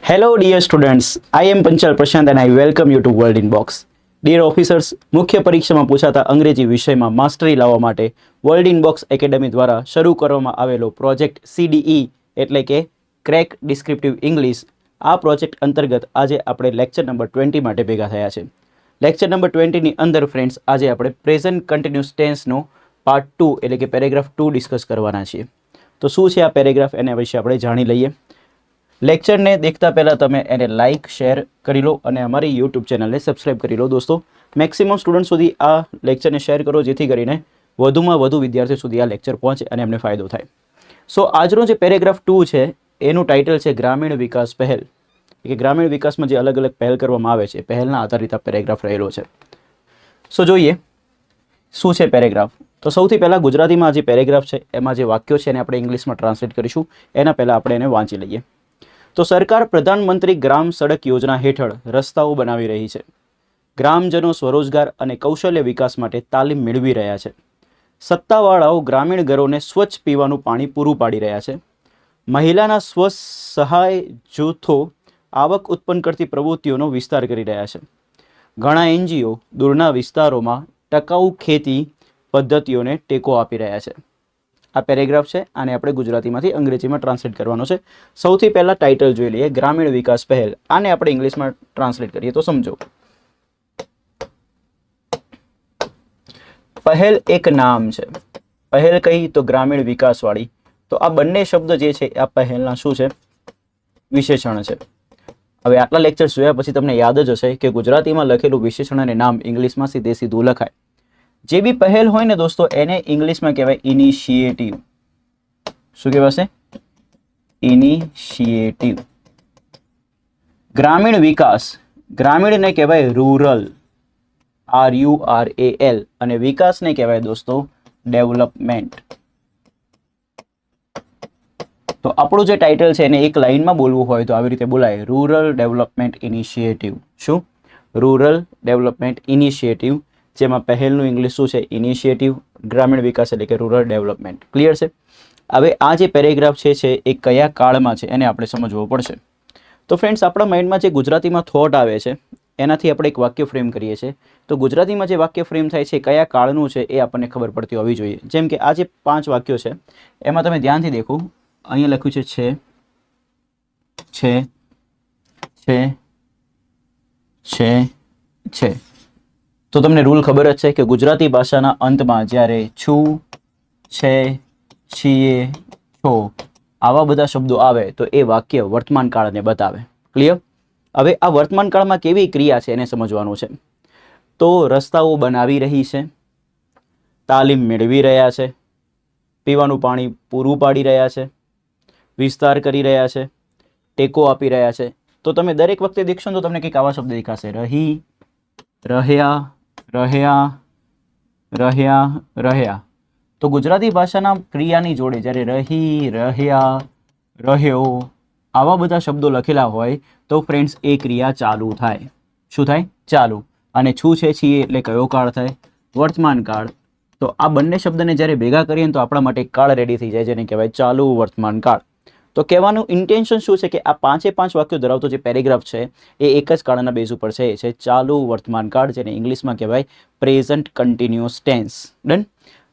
Hello, dear students. I am Panchal Prashant and I welcome you to World in Box. Dear officers, મુખ્ય પરીક્ષામાં પૂછાતા અંગ્રેજી વિષયમાં mastery લાવવા માટે વર્લ્ડ ઇન બોક્સ એકેડમી દ્વારા શરૂ કરવામાં આવેલો પ્રોજેક્ટ CDE એટલે કે ક્રેક ડિસ્ક્રિપ્ટિવ ઇંગ્લિશ, આ પ્રોજેક્ટ અંતર્ગત આજે આપણે લેક્ચર નંબર 20 માટે ભેગા થયા છે. લેક્ચર નંબર 20 ની અંદર ફ્રેન્ડ્સ આજે આપણે પ્રેઝન્ટ કન્ટિન્યુઅસ ટેન્સનો પાર્ટ 2 એટલે કે પેરેગ્રાફ 2 ડિસ્કસ કરવાના છીએ. તો શું છે આ પેરેગ્રાફ એના વિશે આપણે જાણી લઈએ. લેક્ચરને દેખતા પહેલાં તમે એને લાઇક શેર કરી લો અને અમારી યુટ્યુબ ચેનલને સબસ્ક્રાઈબ કરી લો. દોસ્તો, મેક્સિમમ સ્ટુડન્ટ સુધી આ લેક્ચરને શેર કરો જેથી કરીને વધુમાં વધુ વિદ્યાર્થીઓ સુધી આ લેક્ચર પહોંચે અને એમને ફાયદો થાય. સો આજનો જે પેરેગ્રાફ 2 છે એનું ટાઇટલ છે ગ્રામીણ વિકાસ પહેલ, કે ગ્રામીણ વિકાસમાં જે અલગ અલગ પહેલ કરવામાં આવે છે પહેલના આધારિત આ પેરેગ્રાફ રહેલો છે. સો જોઈએ શું છે પેરેગ્રાફ. તો સૌથી પહેલાં ગુજરાતીમાં જે પેરેગ્રાફ છે એમાં જે વાક્યો છે એને આપણે ઇંગ્લિશમાં ટ્રાન્સલેટ કરીશું. એના પહેલાં આપણે એને વાંચી લઈએ. તો સરકાર પ્રધાનમંત્રી ગ્રામ સડક યોજના હેઠળ રસ્તાઓ બનાવી રહી છે. ગ્રામજનો સ્વરોજગાર અને કૌશલ્ય વિકાસ માટે તાલીમ મેળવી રહ્યા છે. સત્તાવાળાઓ ગ્રામીણ ઘરોને સ્વચ્છ પીવાનું પાણી પૂરું પાડી રહ્યા છે. મહિલાના સ્વસહાય જૂથો આવક ઉત્પન્ન કરતી પ્રવૃત્તિઓનો વિસ્તાર કરી રહ્યા છે. ઘણા NGO દૂરના વિસ્તારોમાં ટકાઉ ખેતી પદ્ધતિઓને ટેકો આપી રહ્યા છે. આ પેરેગ્રાફ છે, આને આપણે ગુજરાતીમાંથી અંગ્રેજીમાં ટ્રાન્સલેટ કરવાનો છે. સૌથી પહેલાં ટાઇટલ જોઈ લઈએ, ગ્રામીણ વિકાસ પહેલ. આને આપણે ઇંગ્લિશમાં ટ્રાન્સલેટ કરીએ તો સમજો. પહેલ એક નામ છે. પહેલ કઈ તો ગ્રામીણ વિકાસવાળી. તો આ બંને શબ્દ જે છે આ પહેલના શું છે? વિશેષણ છે. હવે આટલા લેક્ચર્સ જોયા પછી તમને યાદ જ હશે કે ગુજરાતીમાં લખેલું વિશેષણ અને નામ ઇંગ્લિશમાં સીધે સીધું લખાય. જે બી પહેલ હોય ને દોસ્તો એને ઇંગ્લિશમાં કહેવાય ઇનિશિયેટિવ. શું કહેવાશે? ઇનિશિયેટિવ. ગ્રામીણ વિકાસ, ગ્રામીણને કહેવાય રૂરલ, RURAL, અને વિકાસને કહેવાય દોસ્તો ડેવલપમેન્ટ. તો આપણું જે ટાઇટલ છે એને એક લાઇનમાં બોલવું હોય તો આવી રીતે બોલાય, રૂરલ ડેવલપમેન્ટ ઇનિશિયેટિવ. શું? રૂરલ ડેવલપમેન્ટ ઇનિશિયેટિવ, જેમાં પહેલનું ઇંગ્લિશ શું છે? ઇનિશિયેટિવ. ગ્રામીણ વિકાસ એટલે કે રૂરલ ડેવલપમેન્ટ. ક્લિયર છે? હવે આ જે પેરેગ્રાફ છે એ કયા કાળમાં છે એને આપણે સમજવું પડશે. તો ફ્રેન્ડ્સ, આપણા માઇન્ડમાં જે ગુજરાતીમાં થોટ આવે છે એનાથી આપણે એક વાક્ય ફ્રેમ કરીએ છીએ. તો ગુજરાતીમાં જે વાક્ય ફ્રેમ થાય છે કયા કાળનું છે એ આપણને ખબર પડતી હોવી જોઈએ. જેમ કે આ જે 5 વાક્યો છે એમાં તમે ધ્યાનથી દેખો, અહીંયા લખ્યું છે છે. તો તમને રૂલ ખબર જ છે કે ગુજરાતી ભાષાના અંતમાં જ્યારે છું, છે, છીએ, છો આવા બધા શબ્દો આવે તો એ વાક્ય વર્તમાન કાળને બતાવે. ક્લિયર? હવે આ વર્તમાન કાળમાં કેવી ક્રિયા છે એને સમજવાનું છે. તો રસ્તાઓ બનાવી રહી છે, તાલીમ મેળવી રહ્યા છે, પીવાનું પાણી પૂરું પાડી રહ્યા છે, વિસ્તાર કરી રહ્યા છે, ટેકો આપી રહ્યા છે. તો તમે દરેક વખતે દેખશો તો તમને કંઈક આવા શબ્દ દેખાશે, રહી, રહ્યા. તો ગુજરાતી ભાષાના ક્રિયાની જોડે જ્યારે રહી, રહ્યા, રહ્યો આવા બધા શબ્દો લખેલા હોય તો ફ્રેન્ડ્સ એ ક્રિયા ચાલુ થાય. શું થાય? ચાલુ. અને છું, છે, છીએ એટલે કયો કાળ થાય? વર્તમાન કાળ. તો આ બંને શબ્દને જ્યારે ભેગા કરીએ તો આપણા માટે કાળ રેડી થઈ જાય જેને કહેવાય ચાલુ વર્તમાન કાળ. તો કહેવાનું ઇન્ટેન્શન શું છે કે આ 5 વાક્યો ધરાવતો જે પેરેગ્રાફ છે એ એક જ કાળના બેઝ ઉપર છે. એ છે ચાલુ વર્તમાન કાળ, જેને ઇંગ્લિશમાં કહેવાય પ્રેઝન્ટ કન્ટિન્યુઅસ ટેન્સ. ડન?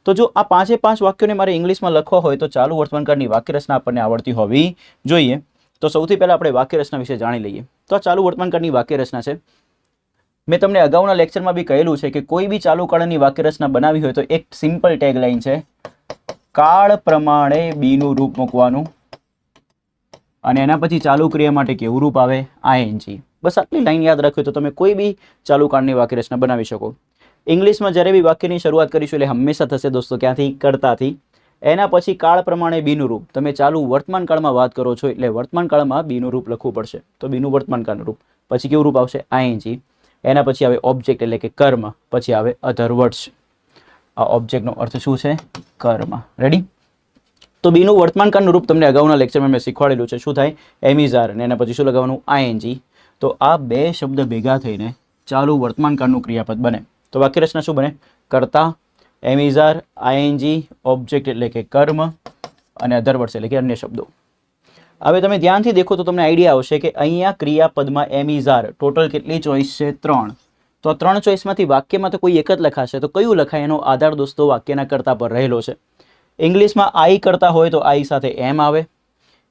તો જો આ 5 વાક્યોને મારે ઇંગ્લિશમાં લખવા હોય તો ચાલુ વર્તમાન કાળની વાક્યરચના આપણને આવડતી હોવી જોઈએ. તો સૌથી પહેલાં આપણે વાક્યરચના વિશે જાણી લઈએ. તો આ ચાલુ વર્તમાન કાળની વાક્યરચના છે. મેં તમને અગાઉના લેક્ચરમાં બી કહેલું છે કે કોઈ બી ચાલુ કાળની વાક્યરચના બનાવી હોય તો એક સિમ્પલ ટેગલાઇન છે, કાળ પ્રમાણે બીનું રૂપ મૂકવાનું અને એના પછી ચાલુ ક્રિયા માટે કેવું રૂપ આવે? ING. બસ આટલી લાઈન યાદ રાખવી તો તમે કોઈ બી ચાલુ કાળની વાક્યરચના બનાવી શકો. ઇંગ્લિશમાં જ્યારે બી વાક્યની શરૂઆત કરીશું એટલે હંમેશા થશે દોસ્તો ક્યાંથી? કર્તાથી. એના પછી કાળ પ્રમાણે બીનું રૂપ. તમે ચાલુ વર્તમાન કાળમાં વાત કરો છો એટલે વર્તમાન કાળમાં બીનું રૂપ લખવું પડશે. તો બીનું વર્તમાન કાળનું રૂપ. પછી કેવું રૂપ આવશે? ING. એના પછી આવે ઓબ્જેક્ટ એટલે કે કર્મ. પછી આવે અધર વર્ડ્સ. આ ઓબ્જેક્ટનો અર્થ શું છે? કર્મ. રેડી? તો બીનું વર્તમાન કાળનું રૂપ તમને અગાઉના લેક્ચરમાં મેં શીખવાડેલું છે. શું થાય? એમિઝાર. અને એના પછી શું લગાવવાનું? ING. તો આ બે શબ્દ ભેગા થઈને ચાલુ વર્તમાન કાળનું ક્રિયાપદ બને. તો વાક્યરચના શું બને? કર્તા, એમિઝાર, ING, ઓબ્જેક્ટ એટલે કે કર્મ અને અધર વર્ડ્સ એટલે કે અન્ય શબ્દો. હવે તમે ધ્યાનથી દેખો તો તમને આઈડિયા આવશે કે અહીંયા ક્રિયાપદમાં એમ ઇઝ આર ટોટલ કેટલી ચોઈસ છે? 3. તો 3 ચોઈસમાંથી વાક્યમાં તો કોઈ એક જ લખાશે, તો કયું લખાય? એનો આધાર દોસ્તો વાક્યના કર્તા પર રહેલો છે. ઇંગ્લિશમાં આઈ કરતા હોય તો આઈ સાથે એમ આવે,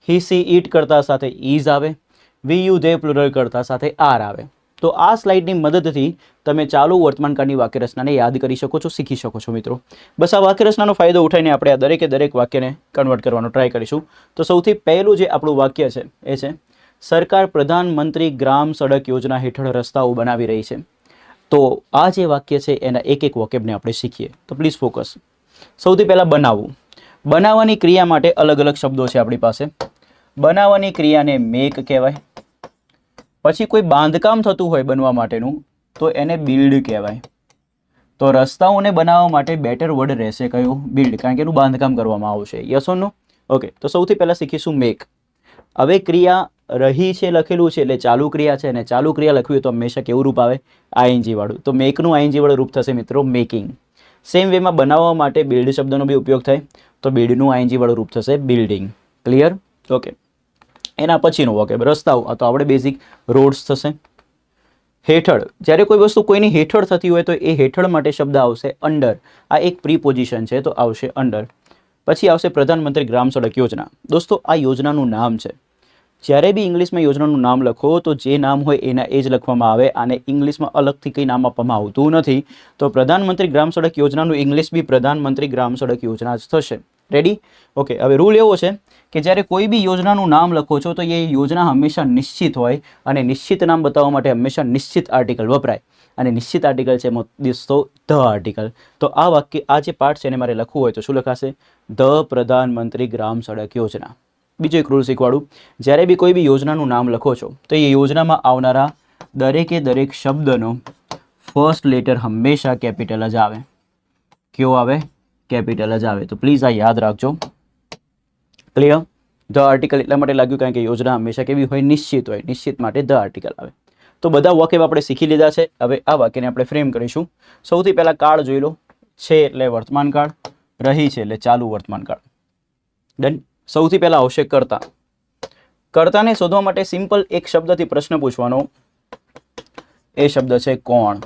હી સી ઇટ કરતા સાથે ઇઝ આવે, વી યુ ધે પ્લુરલ કરતા સાથે આર આવે. તો આ સ્લાઇડની મદદથી તમે ચાલુ વર્તમાનકાળની વાક્યરચનાને યાદ કરી શકો છો, શીખી શકો છો મિત્રો. બસ આ વાક્યરચનાનો ફાયદો ઉઠાવીને આપણે આ દરેક વાક્યને કન્વર્ટ કરવાનો ટ્રાય કરીશું. તો સૌથી પહેલું જે આપણું વાક્ય છે એ છે સરકાર પ્રધાનમંત્રી ગ્રામ સડક યોજના હેઠળ રસ્તાઓ બનાવી રહી છે. તો આ જે વાક્ય છે એના એક વોકેબને આપણે શીખીએ. તો પ્લીઝ ફોકસ. સૌથી પહેલાં બનાવવું. બનાવવાની ક્રિયા માટે અલગ અલગ શબ્દો છે આપણી પાસે. બનાવવાની ક્રિયાને મેક કહેવાય. પછી કોઈ બાંધકામ થતું હોય બનવા માટેનું તો એને બિલ્ડ કહેવાય. તો રસ્તાઓને બનાવવા માટે બેટર વર્ડ રહેશે કયો? બિલ્ડ, કારણ કે એનું બાંધકામ કરવામાં આવશે. Yes or no? ઓકે, તો સૌથી પહેલાં શીખીશું મેક. હવે ક્રિયા રહી છે લખેલું છે એટલે ચાલુ ક્રિયા છે, અને ચાલુ ક્રિયા લખવી હોય તો હંમેશા કેવું રૂપ આવે? આઈએનજી વાળું. તો મેકનું આઈએનજી વાળું રૂપ થશે મિત્રો મેકિંગ. સેમ વેમાં બનાવવા માટે બિલ્ડ શબ્દનો બી ઉપયોગ થાય, તો બિલ્ડનું આઈએનજી વાળું રૂપ થશે બિલ્ડિંગ. ક્લિયર? ઓકે. એના પછીનો વોકેબ રસ્તાઓ, તો આપણે બેઝિક રોડ્સ થશે. હેઠળ, જ્યારે કોઈ વસ્તુ કોઈની હેઠળ થતી હોય તો એ હેઠળ માટે શબ્દ આવશે અંડર. આ એક પ્રીપોઝિશન છે તો આવશે અંડર. પછી આવશે પ્રધાનમંત્રી ગ્રામ સડક યોજના. દોસ્તો આ યોજનાનું નામ છે. જ્યારે બી ઇંગ્લિશમાં યોજનાનું નામ લખો તો જે નામ હોય એના એ જ લખવામાં આવે, અને ઇંગ્લિશમાં અલગથી કંઈ નામ આપવામાં આવતું નથી. તો પ્રધાનમંત્રી ગ્રામ સડક યોજનાનું ઇંગ્લિશ બી પ્રધાનમંત્રી ગ્રામ સડક યોજના જ થશે. રેડી? ઓકે. હવે રૂલ એવો છે કે જ્યારે કોઈ બી યોજનાનું નામ લખો છો તો એ યોજના હંમેશા નિશ્ચિત હોય, અને નિશ્ચિત નામ બતાવવા માટે હંમેશા નિશ્ચિત આર્ટિકલ વપરાય, અને નિશ્ચિત આર્ટિકલ છે દોસ્તો ધ આર્ટિકલ. તો આ વાક્ય, આ જે પાર્ટ છે એને મારે લખવું હોય તો શું લખાશે? ધ પ્રધાનમંત્રી ગ્રામ સડક યોજના. બીજો એક રૂલ શીખવાડું. જ્યારે બી કોઈ બી યોજનાનું નામ લખો છો તો એ યોજનામાં આવનારા દરેક શબ્દનો ફર્સ્ટ લેટર હંમેશા કેપિટલ જ આવે. કયો આવે? કેપિટલ જ આવે. તો પ્લીઝ આ યાદ રાખજો. ક્લિયર? ધ આર્ટિકલ એટલા માટે લાગ્યું કારણ કે યોજના હંમેશા કેવી હોય? નિશ્ચિત હોય. નિશ્ચિત માટે ધ આર્ટિકલ આવે. તો બધા વોકેબ આપણે શીખી લીધા છે. હવે આ વાક્યને આપણે ફ્રેમ કરીશું. સૌથી પહેલાં કાળ જોઈ લો. છે એટલે વર્તમાન કાળ, રહી છે એટલે ચાલુ વર્તમાન કાળ. ડન. સૌથી પહેલાં આવશે કર્તા. કર્તાને શોધવા માટે સિમ્પલ એક શબ્દથી પ્રશ્ન પૂછવાનો. એ શબ્દ છે કોણ.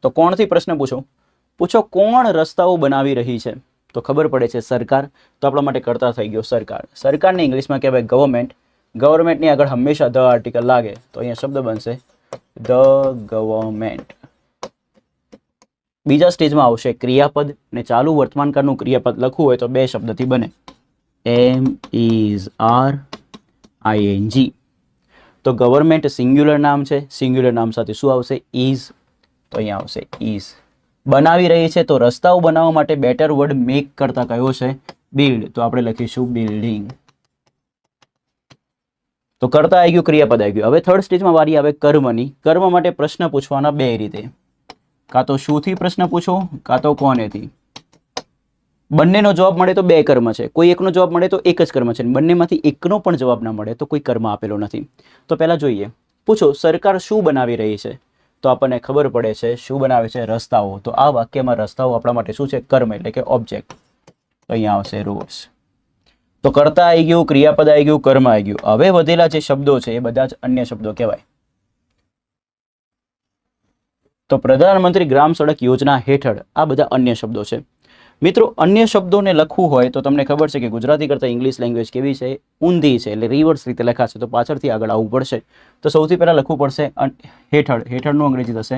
તો કોણથી પ્રશ્ન પૂછો કોણ રસ્તાઓ બનાવી રહી છે? તો ખબર પડે છે સરકાર. તો આપણા માટે કર્તા થઈ ગયો સરકાર. સરકારને ઇંગ્લિશમાં કહેવાય ગવર્મેન્ટ. ગવર્મેન્ટની આગળ હંમેશા ધ આર્ટિકલ લાગે, તો અહીંયા શબ્દ બનશે ધ ગવર્મેન્ટ. બીજા સ્ટેજમાં આવશે ક્રિયાપદ, ને ચાલુ વર્તમાનકાળનું ક્રિયાપદ લખવું હોય તો બે શબ્દથી બને. એમ ઇઝ આર આઈએનજી. તો ગવર્મેન્ટ સિંગ્યુલર નામ છે, સિંગ્યુલર નામ સાથે શું આવશે? ઇઝ. તો અહીંયા આવશે ઇઝ. બનાવી રહી છે તો રસ્તાઓ બનાવવા માટે બેટર વર્ડ મેક કરતા કયો છે? બિલ્ડ. તો આપણે લખીશું બિલ્ડિંગ. તો કરતા આવી ગયું, ક્રિયાપદ આવી ગયું. હવે થર્ડ સ્ટેજમાં વારી આવે કર્મની. કર્મ માટે પ્રશ્ન પૂછવાના બે રીતે. કાં તો શુંથી પ્રશ્ન પૂછો, કાં તો કોનેથી. બંનેનો જવાબ મળે તો બે કર્મ છે, કોઈ એકનો જવાબ મળે તો એક જ કર્મ છે, બંનેમાંથી એકનો પણ જવાબ ના મળે તો કોઈ કર્મ આપેલો નથી. તો પહેલાં જોઈએ. પૂછો સરકાર શું બનાવી રહી છે? તો આપણને ખબર પડે છે શું બનાવે છે? રસ્તાઓ. તો આ વાક્યમાં રસ્તાઓ આપણા માટે શું છે? કર્મ, એટલે કે ઓબ્જેક્ટ. તો અહીંયા આવશે રોડ્સ. તો કર્તા આવી ગયું, ક્રિયાપદ આવી ગયું, કર્મ આવી ગયું. હવે વધેલા જે શબ્દો છે એ બધા જ અન્ય શબ્દો કહેવાય. તો પ્રધાનમંત્રી ગ્રામ સડક યોજના હેઠળ આ બધા અન્ય શબ્દો છે. મિત્રો અન્ય શબ્દોને લખવું હોય તો તમને ખબર છે કે ગુજરાતી કરતાં ઇંગ્લિશ લેંગ્વેજ કેવી છે? ઊંધી છે, એટલે રિવર્સ રીતે લખાશે. તો પાછળથી આગળ આવવું પડશે. તો સૌથી પહેલાં લખવું પડશે હેઠળ. હેઠળનું અંગ્રેજી થશે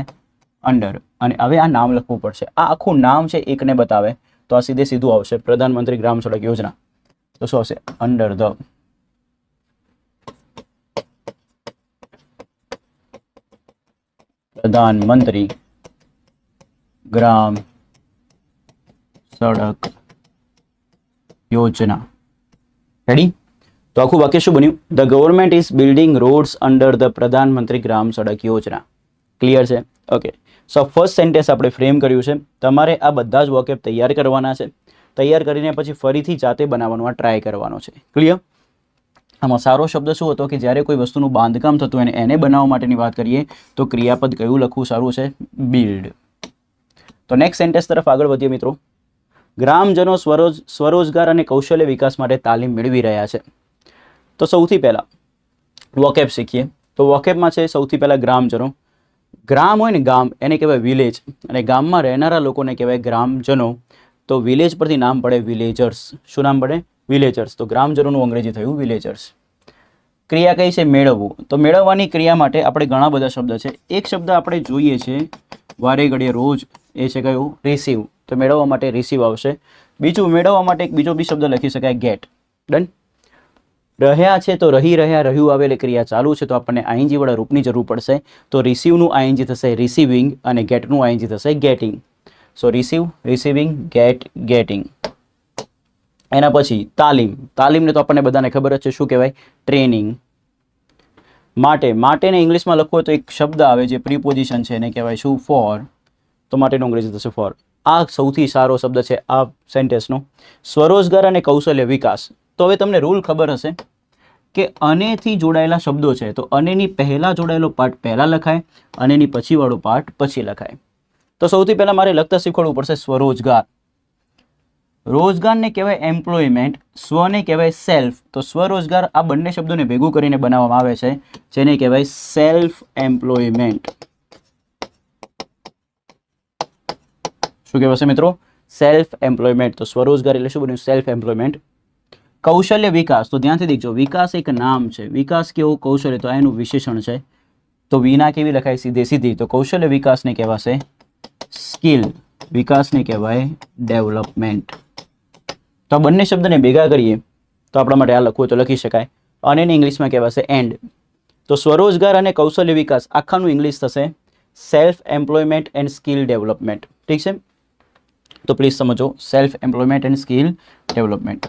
અંડર. અને હવે આ નામ લખવું પડશે. આ આખું નામ છે એકને બતાવે, તો આ સીધું આવશે પ્રધાનમંત્રી ગ્રામ સડક યોજના. તો શું આવશે? Under the. પ્રધાનમંત્રી ગ્રામ સડક યોજના. રેડી? તો આખું વાક્ય શું બન્યું? The government is building rods under the પ્રધાનમંત્રી ગ્રામ સડક યોજના. ક્લિયર છે? ઓકે. સો ફર્સ્ટ સેન્ટેન્સ આપણે ફ્રેમ કર્યું છે. તમારે આ બધા જ વોકેબ તૈયાર કરવાના છે. તૈયાર કરીને પછી ફરીથી જાતે બનાવવાનો આ ટ્રાય કરવાનો છે. ક્લિયર? આમાં સારો શબ્દ શું હતો કે જ્યારે કોઈ વસ્તુનું બાંધકામ થતું હોય એને બનાવવા માટેની વાત કરીએ તો ક્રિયાપદ કયું લખવું સારું છે? બિલ્ડ. તો નેક્સ્ટ સેન્ટેન્સ તરફ આગળ વધીએ મિત્રો. ગ્રામજનો સ્વરોજગાર અને કૌશલ્ય વિકાસ માટે તાલીમ મેળવી રહ્યા છે. તો સૌથી પહેલાં વોકેબ શીખીએ. તો વોકેબમાં છે સૌથી પહેલાં ગ્રામજનો. ગ્રામ હોય ને ગામ, એને કહેવાય વિલેજ, અને ગામમાં રહેનારા લોકોને કહેવાય ગ્રામજનો. તો વિલેજ પરથી નામ પડે વિલેજર્સ. શું નામ પડે? વિલેજર્સ. તો ગ્રામજનોનું અંગ્રેજી થયું વિલેજર્સ. ક્રિયા કઈ છે? મેળવવું. તો મેળવવાની ક્રિયા માટે આપણે ઘણા બધા શબ્દ છે. એક શબ્દ આપણે જોઈએ છે વારે ઘડીએ રોજ, એ છે કયું? રિસીવ. તો મેળવવા માટે રિસીવ આવશે. બીજું મેળવવા માટે એક બીજો બી શબ્દ લખી શકાય, ગેટ. ડન. રહ્યા છે તો રહી રહ્યા, રહ્યું આવે એટલે ક્રિયા ચાલુ છે, તો આપણને આઈએનજી વાળા રૂપની જરૂર પડશે. તો રિસીવનું આઈએનજી થશે રિસીવિંગ અને ગેટનું આઈએનજી થશે ગેટિંગ. સો રિસીવ, રિસીવિંગ, ગેટ, ગેટિંગ. એના પછી તાલીમ. તાલીમને તો આપણને બધાને ખબર જ છે, શું કહેવાય? ટ્રેનિંગ. માટેને ઇંગ્લિશમાં લખવું હોય તો એક શબ્દ આવે જે પ્રીપોઝિશન છે, એને કહેવાય શું? ફોર. તો માટેનું અંગ્રેજી થશે ફોર. આ સૌથી સારો શબ્દ છે આ સેન્ટેન્સનો. સ્વરોજગાર અને કૌશલ્ય વિકાસ. તો હવે તમને રૂલ ખબર હશે કે અનેથી જોડાયેલા શબ્દો છે, તો અનેની પહેલાં જોડાયેલો પાર્ટ પહેલાં લખાય, અનેની પછીવાળો પાર્ટ પછી લખાય. તો સૌથી પહેલાં મારે લખતા શીખવાડવું પડશે સ્વરોજગાર. રોજગારને કહેવાય એમ્પ્લોયમેન્ટ, સ્વને કહેવાય સેલ્ફ. તો સ્વરોજગાર આ બંને શબ્દોને ભેગું કરીને બનાવવામાં આવે છે, જેને કહેવાય સેલ્ફ એમ્પ્લોયમેન્ટ. શું કહેવાશે મિત્રો? Self employment. તો સ્વરોજગાર એટલે શું બન્યું? Self employment. કૌશલ્ય વિકાસ. તો ધ્યાનથી દેખજો, વિકાસ એક નામ છે. વિકાસ કેવું? કૌશલ્ય, તો એનું વિશેષણ છે. તો વિના કેવી લખાય? સીધે સીધી. તો કૌશલ્ય વિકાસને કહેવાશે સ્કિલ. વિકાસને કહેવાય ડેવલપમેન્ટ. તો આ બંને શબ્દને ભેગા કરીએ તો આપણા માટે આ લખવું તો લખી શકાય. અને એને ઇંગ્લિશમાં કહેવાશે એન્ડ. તો સ્વરોજગાર અને કૌશલ્ય વિકાસ આખાનું ઇંગ્લિશ થશે self employment and skill development. ઠીક છે? તો પ્લીઝ સમજો, self employment and skill development.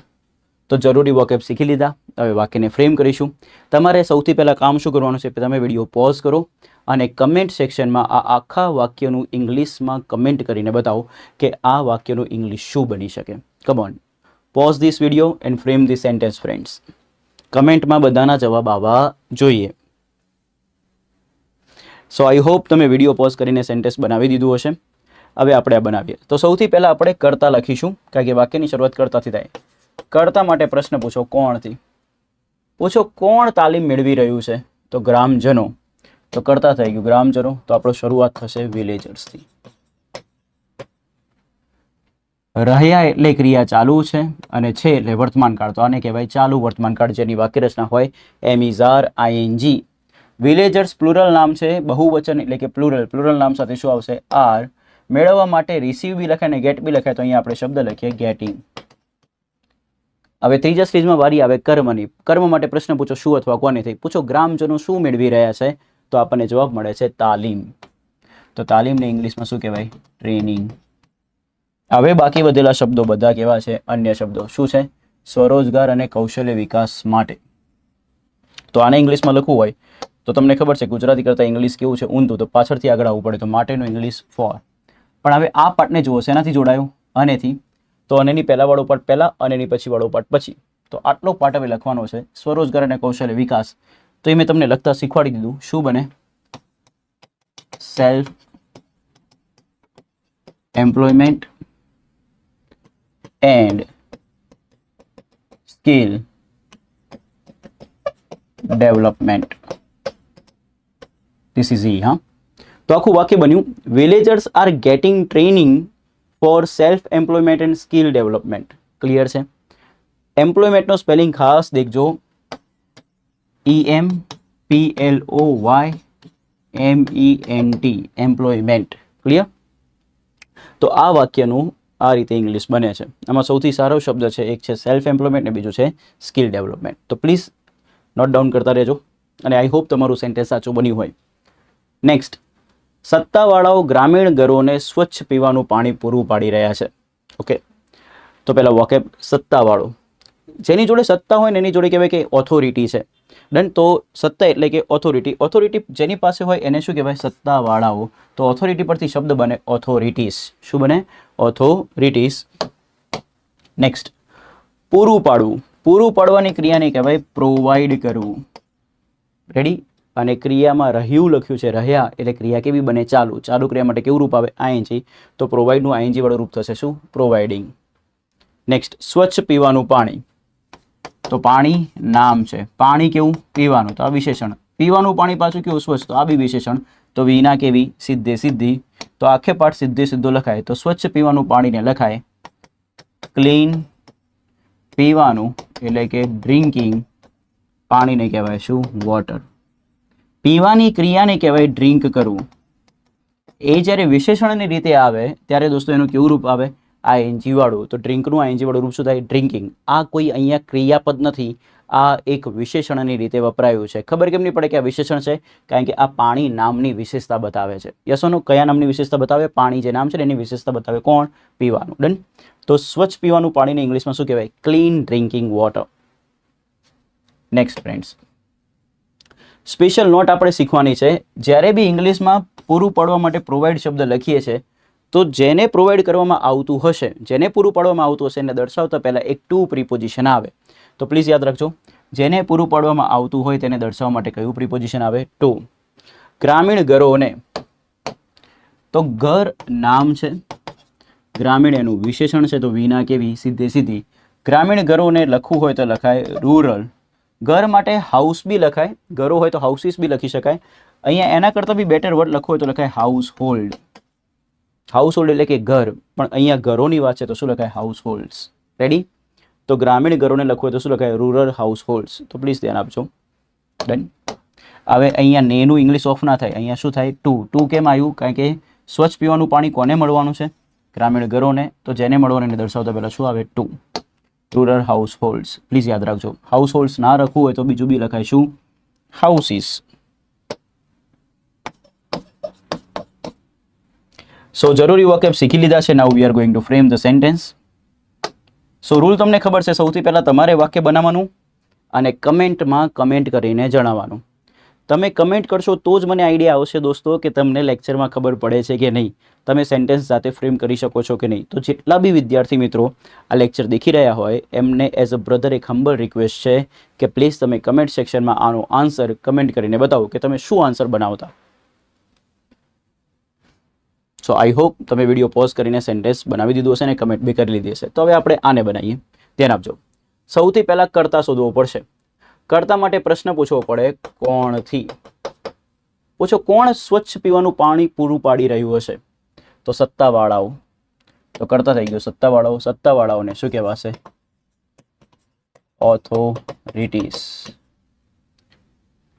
તો જરૂરી વોકેબ શીખી લીધા. હવે વાક્યને ફ્રેમ કરીશું. તમારે સૌથી પહેલાં કામ શું કરવાનું છે? તમે વિડીયો પોઝ કરો અને કમેન્ટ સેક્શનમાં આ આખા વાક્યનું ઇંગ્લિશમાં કમેન્ટ કરીને બતાવો કે આ વાક્યનું ઇંગ્લિશ શું બની શકે. Come on, pause this video and frame this sentence friends. કમેન્ટમાં બધાના જવાબ આવવા જોઈએ. સો આઈ હોપ તમે વિડીયો પોઝ કરીને સેન્ટેન્સ બનાવી દીધું હશે. હવે આપણે આ બનાવીએ. તો સૌથી પહેલાં આપણે કર્તા લખીશું, કારણ કે વાક્યની શરૂઆત કર્તાથી થાય. કર્તા માટે પ્રશ્ન પૂછો કોણથી. પૂછો કોણ તાલીમ મેળવી રહ્યું છે? તો ગ્રામજનો. તો કર્તા થઈ ગયું ગ્રામજનો. તો આપણો શરૂઆત થશે વિલેજર્સથી. રહ્યા એટલે ક્રિયા ચાલુ છે, અને છે એટલે વર્તમાનકાળ. તો આને કહેવાય ચાલુ વર્તમાનકાળ, જેની વાક્યરચના હોય am is are I N G. Villagers plural નામ છે, બહુવચન એટલે કે પ્લુરલ. પ્લુરલ નામ સાથે શું આવશે? આર. મેળવવા માટે રિસીવ બી લખાય ને ગેટ બી લખાય, તો અહીંયા આપણે શબ્દ લખીએ ગેટિંગ. હવે ત્રીજા સ્ટેજમાં વારી આવે કર્મની. કર્મ માટે પ્રશ્ન પૂછો શું અથવા કોનેથી. પૂછો ગ્રામજનો શું મેળવી રહ્યા છે? તો આપણને જવાબ મળે છે તાલીમ. તો તાલીમને ઇંગ્લિશમાં શું કહેવાય? ટ્રેનિંગ. હવે બાકી વધેલા શબ્દો બધા કેવા છે? અન્ય શબ્દો. શું છે? સ્વરોજગાર અને કૌશલ્ય વિકાસ માટે. તો આને ઇંગ્લિશમાં લખવું હોય તો તમને ખબર છે ગુજરાતી કરતાં ઇંગ્લિશ કેવું છે? ઊંધું. તો પાછળથી આગળ આવવું પડે. તો માટેનું ઇંગ્લિશ ફોર. પણ હવે આ પાર્ટને જુઓ, શેનાથી જોડાયું? અનેથી. તો અનેની પહેલાંવાળો પાર્ટ પહેલાં, અનેની પછીવાળો પાર્ટ પછી. તો આટલો પાર્ટ હવે લખવાનો છે, સ્વરોજગાર અને કૌશલ્ય વિકાસ. તો એ મેં તમને લખતા શીખવાડી દીધું. શું બને? Self employment and skill development. This is E. હા, તો આખું વાક્ય બન્યું villagers are getting training for self employment and skill development. Clear છે? એમ્પ્લોયમેન્ટનો સ્પેલિંગ ખાસ દેખજો, EMPLOYMENT, એમ્પ્લોયમેન્ટ. ક્લિયર? તો આ વાક્યનું આ રીતે ઇંગ્લિશ બને છે. આમાં સૌથી સારો શબ્દ છે, એક છે સેલ્ફ એમ્પ્લોયમેન્ટ ને બીજું છે સ્કિલ ડેવલપમેન્ટ. તો પ્લીઝ નોટ ડાઉન કરતા રહેજો, અને આઈ હોપ તમારું સેન્ટેન્સ સાચું બન્યું હોય. નેક્સ્ટ, સત્તાવાળાઓ ગ્રામીણ ઘરોને સ્વચ્છ પીવાનું પાણી પૂરું પાડી રહ્યા છે. ઓકે, તો પહેલાં વોકેબ સત્તાવાળો. જેની જોડે સત્તા હોય ને એની જોડે કહેવાય કે ઓથોરિટી છે. ડન. તો સત્તા એટલે કે ઓથોરિટી. ઓથોરિટી જેની પાસે હોય એને શું કહેવાય? સત્તાવાળાઓ. તો ઓથોરિટી પરથી શબ્દ બને ઓથોરિટીઝ. શું બને? ઓથોરિટીઝ. નેક્સ્ટ, પૂરું પાડવું. પૂરું પાડવાની ક્રિયાને કહેવાય પ્રોવાઈડ કરવું. રેડી? અને ક્રિયામાં રહ્યું લખ્યું છે, રહ્યા એટલે ક્રિયા કેવી બને? ચાલુ. ચાલુ ક્રિયા માટે કેવું રૂપ આવે? આઈએનજી. તો પ્રોવાઈડનું આઈએનજી વાળું રૂપ થશે શું? પ્રોવાઈડિંગ. નેક્સ્ટ, સ્વચ્છ પીવાનું પાણી. તો પાણી નામ છે, પાણી કેવું પીવાનું તો આ વિશેષણ, પીવાનું પાણી પાછું કેવું સ્વચ્છ તો આ બી વિશેષણ, તો વિના કેવી સીધે સીધી, તો આખે પાઠ સીધે સીધો લખાય તો સ્વચ્છ પીવાનું પાણીને લખાય ક્લીન પીવાનું એટલે કે ડ્રિંકિંગ પાણીને કહેવાય શું વોટર, પીવાની ક્રિયાને કહેવાય ડ્રિંક કરવું. એ જ્યારે વિશેષણની રીતે આવે ત્યારે દોસ્તો એનું કેવું રૂપ આવે આઈએનજી વાળું, તો ડ્રિંકનું આઈએનજી વાળું રૂપ શું થાય ડ્રિંકિંગ. આ કોઈ અહીંયા ક્રિયાપદ નથી, આ એક વિશેષણની રીતે વપરાયું છે. ખબર કેમ નહીં પડે કે આ વિશેષણ છે? કારણ કે આ પાણી નામની વિશેષતા બતાવે છે. યસોનો કયા નામની વિશેષતા બતાવે? પાણી જે નામ છે એની વિશેષતા બતાવે. કોણ? પીવાનું. ડન. તો સ્વચ્છ પીવાનું પાણીને ઇંગ્લિશમાં શું કહેવાય? Clean drinking water. Next friends, special note આપણે શીખવાની છે. જ્યારે બી ઇંગ્લિશમાં પૂરું પાડવા માટે પ્રોવાઈડ શબ્દ લખીએ છીએ તો જેને પ્રોવાઈડ કરવામાં આવતું હશે, જેને પૂરું પાડવામાં આવતું હશે એને દર્શાવતા પહેલાં એક ટુ પ્રિપોઝિશન આવે. તો પ્લીઝ યાદ રાખજો, જેને પૂરું પાડવામાં આવતું હોય તેને દર્શાવવા માટે કયું પ્રિપોઝિશન આવે? ટુ. ગ્રામીણ ઘરોને, તો ઘર નામ છે, ગ્રામીણ એનું વિશેષણ છે, તો વિના કેવી સીધે સીધી. ગ્રામીણ ઘરોને લખવું હોય તો લખાય રૂરલ. ઘર માટે હાઉસ બી લખાય, ઘરો હોય તો હાઉસીસ બી લખી શકાય. અહીંયા એના કરતાં બી બેટર વર્ડ લખવો હોય તો લખાય હાઉસ હોલ્ડ. હાઉસ હોલ્ડ એટલે કે ઘર, પણ અહીંયા ઘરોની વાત છે તો શું લખાય? House holds. રેડી? તો ગ્રામીણ ઘરોને લખવું હોય તો શું લખાય? Rural house holds. તો પ્લીઝ ધ્યાન આપજો. ડન. હવે અહીંયા નેનું ઇંગ્લિશ ઓફ ના થાય, અહીંયા શું થાય? ટુ. ટુ કેમ આવ્યું? કારણ કે સ્વચ્છ પીવાનું પાણી કોને મળવાનું છે? ગ્રામીણ ઘરોને. તો જેને મળવાનું એને દર્શાવતા પહેલાં શું આવે? To. Rural house holds. Please યાદ રાખજો. હાઉસ હોલ્ડ્સ ના રાખવું હોય તો બીજું બી લખાય શું? હાઉસીસ. સો જરૂરી વાક્ય શીખી લીધા છે. Now we are going to frame the sentence. So rule તમને ખબર છે, સૌથી પહેલાં તમારે વાક્ય બનાવવાનું અને કમેન્ટમાં કમેન્ટ કરીને જણાવવાનું. તમે કમેન્ટ કરશો તો જ મને આઈડિયા આવશે દોસ્તો કે તમને લેક્ચરમાં ખબર પડે છે કે નહીં, તમે સેન્ટેન્સ સાથે ફ્રેમ કરી શકો છો કે નહીં. તો જેટલા બી વિદ્યાર્થી મિત્રો આ લેક્ચર દેખી રહ્યા હોય એમને એઝ અ બ્રધર એક હમ્બલ રિક્વેસ્ટ છે કે પ્લીઝ તમે કમેન્ટ સેક્શનમાં આનો આન્સર કમેન્ટ કરીને બતાવો કે તમે શું આન્સર બનાવતા. સો આઈ હોપ તમે વિડીયો પોઝ કરીને સેન્ટેન્સ બનાવી દીધું હશે અને કમેન્ટ બી કરી લીધી હશે. તો હવે આપણે આને બનાવીએ. ધ્યાન આપજો. સૌથી પહેલાં કર્તા શોધવો પડશે. કર્તા માટે પ્રશ્ન પૂછવો પડે કોણથી. પૂછો કોણ સ્વચ્છ પીવાનું પાણી પૂરું પાડી રહ્યું હશે? તો સત્તાવાળાઓ. તો કર્તા થઈ ગયો સત્તાવાળાઓ. સત્તાવાળાઓને શું કહેવાશે? ઓથોરિટીઝ.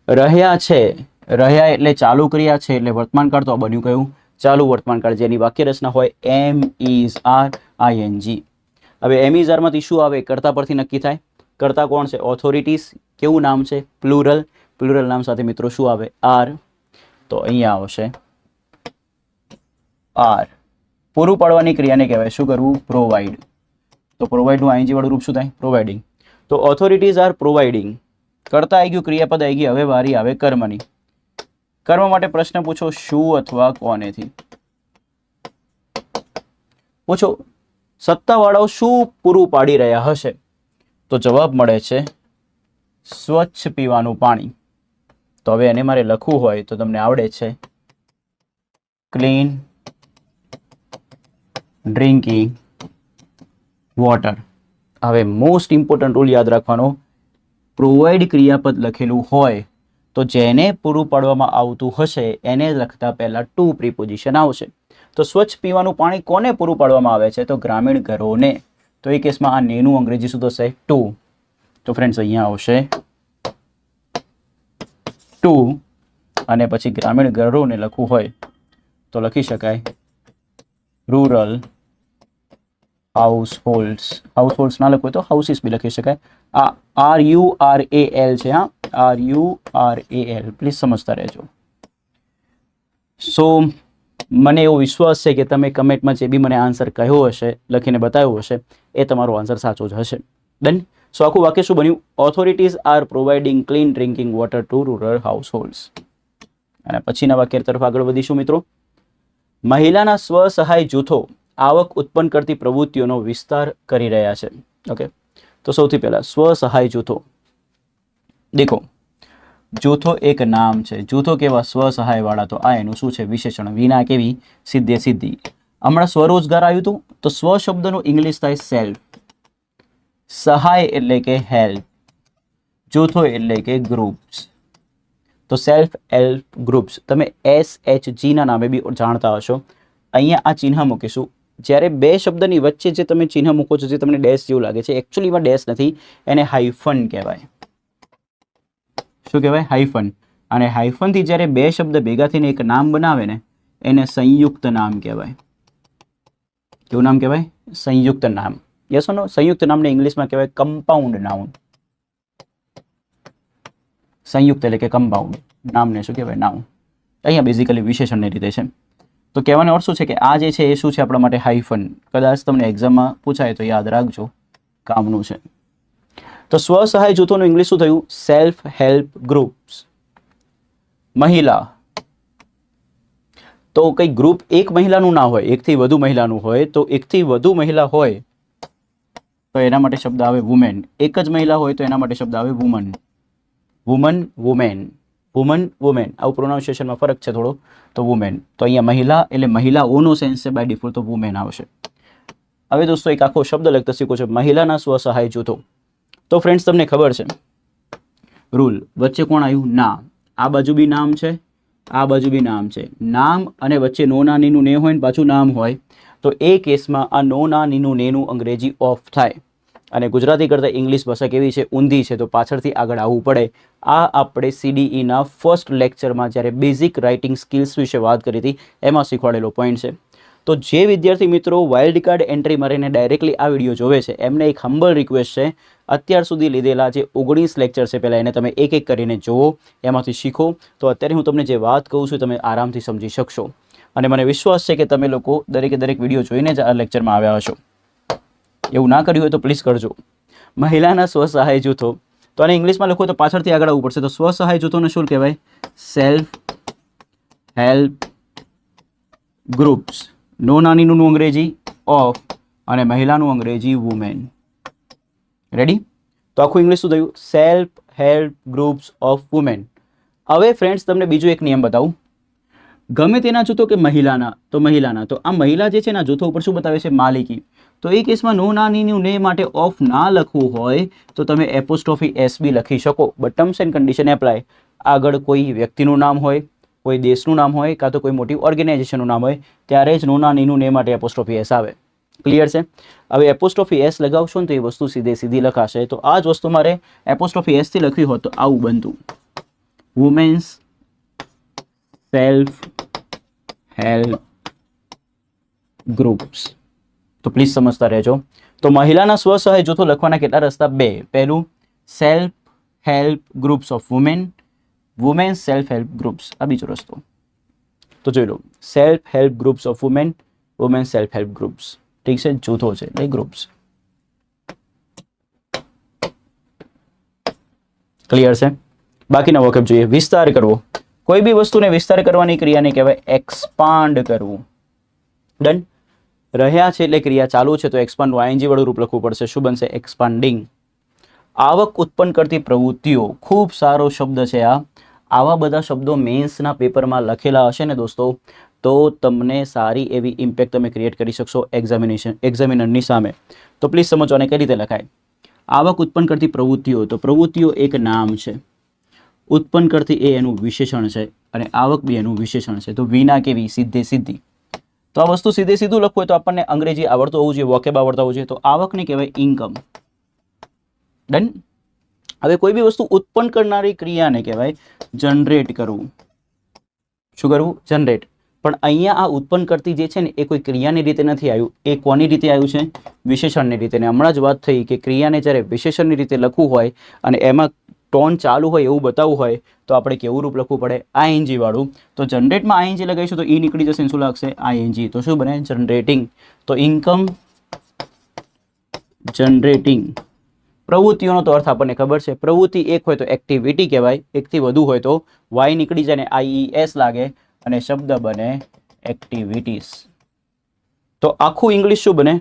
રહ્યા છે, રહ્યા એટલે ચાલુ ક્રિયા છે એટલે વર્તમાન કાળ તો બન્યું કયું? ચાલુ વર્તમાન કાળ. જેની વાક્ય રચના હોય એમ ઇઝ આર આઈએનજી. હવે એમ ઇઝ આરમાંથી શું આવે? કર્તા પરથી નક્કી થાય. કર્તા કોણ છે? ઓથોરિટીઝ. કેવું નામ છે? પ્લુરલ. પ્લુરલ નામ સાથે મિત્રો શું આવે? આર. તો અહીંયા આવશે આર. પૂરું પાડવાની ક્રિયાને કહેવાય શું કરવું? પ્રોવાઈડ. તો પ્રોવાઈડનું આઈએનજી વાળું રૂપ શું થાય? પ્રોવાઈડિંગ. તો ઓથોરિટીઝ આર પ્રોવાઈડિંગ. કર્તા આવી ગયું, ક્રિયાપદ આવી ગઈ, હવે વારી આવે કર્મની. કર્મ માટે પ્રશ્ન પૂછો શું અથવા કોનેથી. પૂછો સત્તાવાળાઓ શું પૂરું પાડી રહ્યા હશે? તો જવાબ મળે છે સ્વચ્છ પીવાનું પાણી. તો હવે એને મારે લખવું હોય તો તમને આવડે છે ક્લીન ડ્રિંકિંગ વોટર. હવે મોસ્ટ ઇમ્પોર્ટન્ટ રૂલ યાદ રાખવાનો, પ્રોવાઈડ ક્રિયાપદ લખેલું હોય તો જેને પૂરું પાડવામાં આવતું હશે એને લખતા પહેલાં ટુ પ્રિપોઝિશન આવશે. તો સ્વચ્છ પીવાનું પાણી કોને પૂરું પાડવામાં આવે છે? તો ગ્રામીણ ઘરોને. તો એ કેસમાં આ નેનું અંગ્રેજી શું થશે? ટુ. તો ફ્રેન્ડ્સ અહીંયા આવશે ટુ અને પછી ગ્રામીણ ઘરોને લખવું હોય તો લખી શકાય rural house holds. House holds ના લખવું હોય તો હાઉસીસ બી લખી શકાય. આ RURAL છે. હા, RURAL. પ્લીઝ સમજતા રહેજો. સો મને એવો વિશ્વાસ છે કે તમે કમેન્ટમાં જે બી મને આન્સર કહ્યો હશે, લખીને બતાવ્યો હશે, એ તમારો આન્સર સાચો જ હશે. ડન. સો આખું વાક્ય શું બન્યું? Authorities are providing clean drinking water to rural house holds. અને પછીના વાક્ય તરફ આગળ વધીશું મિત્રો. મહિલાના સ્વસહાય જૂથો આવક ઉત્પન્ન કરતી પ્રવૃત્તિઓનો વિસ્તાર કરી રહ્યા છે. ઓકે, તો સૌથી પહેલાં સ્વસહાય જૂથો. દેખો, જૂથો એક નામ છે. જૂથો કેવા? સ્વસહાયવાળા. તો આ એનું શું છે? વિશેષણ. વિના કેવી? સીધે સીધી. હમણાં સ્વરોજગાર આવ્યું હતું તો સ્વ શબ્દનો ઇંગ્લિશ થાય સેલ્ફ. સહાય એટલે કે હેલ્પ. જૂથો એટલે કે ગ્રુપ્સ. તો સેલ્ફ હેલ્પ ગ્રુપ્સ તમે SHG ના નામે બી જાણતા હશો. અહીંયા આ ચિહ્ન મૂકીશું. જ્યારે બે શબ્દની વચ્ચે જે તમે ચિહ્ન મૂકો છો જે તમને ડેશ જેવું લાગે છે, એકચ્યુઅલીમાં ડેશ નથી, એને હાઇફન કહેવાય. શું કહેવાય? હાઇફન. અને હાઇફનથી જ્યારે બે શબ્દ ભેગા થઈને એક નામ બનાવે ને એને સંયુક્ત નામ કહેવાય. કેવું નામ કહેવાય? સંયુક્ત નામ. યસ ઓર નો? સંયુક્ત નામને ઇંગ્લિશમાં કહેવાય કમ્પાઉન્ડ નાઉન. સંયુક્ત એટલે કે કમ્પાઉન્ડ, નામને શું કહેવાય? નાઉન. અહીંયા બેઝિકલી વિશેષણની રીતે છે. તો કહેવાનો અર્થ શું છે કે આ જે છે એ શું છે આપણા માટે? હાઇફન. કદાચ તમને એક્ઝામમાં પૂછાય તો યાદ રાખજો, કામનું છે. તો સ્વસહાય જૂથોનું ઇંગ્લિશ શું થયું? Self help groups. મહિલા, તો કઈ ગ્રુપ એક મહિલાનું ના હોય, એકથી વધુ મહિલાનું હોય. તો એકથી વધુ મહિલા હોય તો એના માટે શબ્દ આવે વુમેન. એક જ મહિલા હોય તો એના માટે શબ્દ આવે woman. Woman, women, woman, women. આવું પ્રોનાઉન્સિએશનમાં ફરક છે થોડો. તો વુમેન. તો અહીંયા મહિલા એટલે મહિલાઓનો સેન્સ છે, બાય ડિફોલ્ટ તો વુમેન આવશે. હવે દોસ્તો એક આખો શબ્દ લખતા શીખો છો, મહિલાના સ્વસહાય જૂથો. તો ફ્રેન્ડ્સ તમને ખબર છે રૂલ, વચ્ચે કોણ આવ્યું? ના. આ બાજુ બી નામ છે, આ બાજુ બી નામ છે. નામ અને વચ્ચે નો ના નીનું ને હોય ને પાછું નામ હોય તો એ કેસમાં આ નો ના નીનું નેનું અંગ્રેજી ઓફ થાય. અને ગુજરાતી કરતાં ઇંગ્લિશ ભાષા કેવી છે? ઊંધી છે. તો પાછળથી આગળ આવવું પડે. આ આપણે CDEના ફર્સ્ટ લેક્ચરમાં જ્યારે બેઝિક રાઇટિંગ સ્કિલ્સ વિશે વાત કરી હતી એમાં શીખવાડેલો પોઈન્ટ છે. તો જે વિદ્યાર્થી મિત્રો વાઇલ્ડ કાર્ડ એન્ટ્રી મારીને ડાયરેક્ટલી આ વિડીયો જોવે છે એમને એક હમ્બલ રિક્વેસ્ટ છે, અત્યાર સુધી લીધેલા જે 19 લેક્ચર છે પહેલાં એને તમે એક એક કરીને જુઓ, એમાંથી શીખો. તો અત્યારે હું તમને જે વાત કહું છું તમે આરામથી સમજી શકશો. અને મને વિશ્વાસ છે કે તમે લોકો દરેકે દરેક વિડીયો જોઈને જ આ લેક્ચરમાં આવ્યા હશો. એવું ના કર્યું હોય તો પ્લીઝ કરજો. મહિલાના સ્વસહાય જૂથો, તો આને ઇંગ્લિશમાં લખો તો પાછળથી આગળ આવવું પડશે. તો સ્વસહાય જૂથોને શું કહેવાય? Self help groups. નો નાનીનું અંગ્રેજી ઓફ અને મહિલાનું અંગ્રેજી વુમેન. રેડી? તો આખું ઇંગ્લિશ શું થયું? Self help groups of women. હવે ફ્રેન્ડ્સ તમને બીજો એક નિયમ બતાવું. ગમે તેના જૂથો કે મહિલાના, તો મહિલાના, તો આ મહિલા જે છે એના જૂથો ઉપર શું બતાવે છે? માલિકી. તો એ કેસમાં નો નાનીનું ને માટે ઓફ ના લખવું હોય તો તમે એપોસ્ટ્રોફી S બી લખી શકો. But terms and condition apply. આગળ કોઈ વ્યક્તિનું નામ હોય, કોઈ દેશનું નામ હોય, કાં તો કોઈ મોટી ઓર્ગેનાઇઝેશનનું નામ હોય ત્યારે જ નો નાનીનું ને માટે એપોસ્ટ્રોફી S આવે. ક્લિયર છે? હવે એપોસ્ટ્રોફી S લગાવશો ને તો એ વસ્તુ સીધી લખાશે. તો આ જ વસ્તુ મારે એપોસ્ટ્રોફી S થી લખવી હોત તો આવું બનતું, વુમેન્સ સેલ્ફ હેલ્પ ગ્રુપ્સ. તો પ્લીઝ સમજતા રહેજો. તો મહિલાના સ્વસહાય જૂથો લખવાના કેટલા રસ્તા? બે. પહેલું self help groups of women, women self help groups. આ બીજો રસ્તો. તો જોઈ લો, self help groups of women, women self help groups. ઠીક છે? જૂથો છે એટલે ગ્રુપ્સ. ક્લિયર છે? બાકીના વોકેબ જોઈએ. વિસ્તાર કરવો. કોઈ બી વસ્તુને વિસ્તાર કરવાની ક્રિયાને કહેવાય એક્સપાન્ડ કરવું. ડન? રહ્યા છે એટલે ક્રિયા ચાલુ છે તો એક્સપાન્ડ ING વાળું રૂપ લખવું પડશે. શું બનશે? એક્સપાન્ડિંગ. આવક ઉત્પન્ન કરતી પ્રવૃત્તિઓ. ખૂબ સારો શબ્દ છે આ. આવા બધા શબ્દો મેન્સના પેપરમાં લખેલા હશે ને દોસ્તો તો તમને સારી એવી ઇમ્પેક્ટ તમે ક્રિએટ કરી શકશો એક્ઝામિનરની સામે. તો પ્લીઝ સમજો આને કઈ રીતે લખાય. આવક ઉત્પન્ન કરતી પ્રવૃત્તિઓ. તો પ્રવૃત્તિઓ એક નામ છે, ઉત્પન્ન કરતી એ એનું વિશેષણ છે અને આવક બી એનું વિશેષણ છે. તો વિના કેવી? સીધે સીધી. તો આ વસ્તુ સીધે સીધું લખવું હોય તો આપણને અંગ્રેજી આવડતું હોવું જોઈએ, વોકેબ આવડતા હોવું જોઈએ. તો આવકને કહેવાય ઇન્કમ. ડન? હવે કોઈ બી વસ્તુ ઉત્પન્ન કરનારી ક્રિયાને કહેવાય જનરેટ કરવું. શું કરવું? જનરેટ. પણ અહીંયા આ ઉત્પન્ન કરતી જે છે ને એ કોઈ ક્રિયાની રીતે નથી આવ્યું. એ કોની રીતે આવ્યું છે? વિશેષણની રીતે. ને હમણાં જ વાત થઈ કે ક્રિયાને જ્યારે વિશેષણની રીતે લખવું હોય અને એમાં ટોન ચાલુ હોય એવું બતાવવું હોય તો આપણે કેવું રૂપ લખવું પડે? ING વાળું. તો જનરેટમાં ING લગાવીશું તો નીકળી જશે. શું લાગશે? ING. તો શું બને? જનરેટિંગ. તો ઇન્કમ જનરેટિંગ. પ્રવૃત્તિઓનો તો અર્થ આપણને ખબર છે. પ્રવૃત્તિ એક હોય તો એક્ટિવિટી કહેવાય, એકથી વધુ હોય તો Y નીકળી જાય ને IES લાગે અને શબ્દ બને એક્ટિવિટીઝ. તો આખું ઇંગ્લિશ શું બને?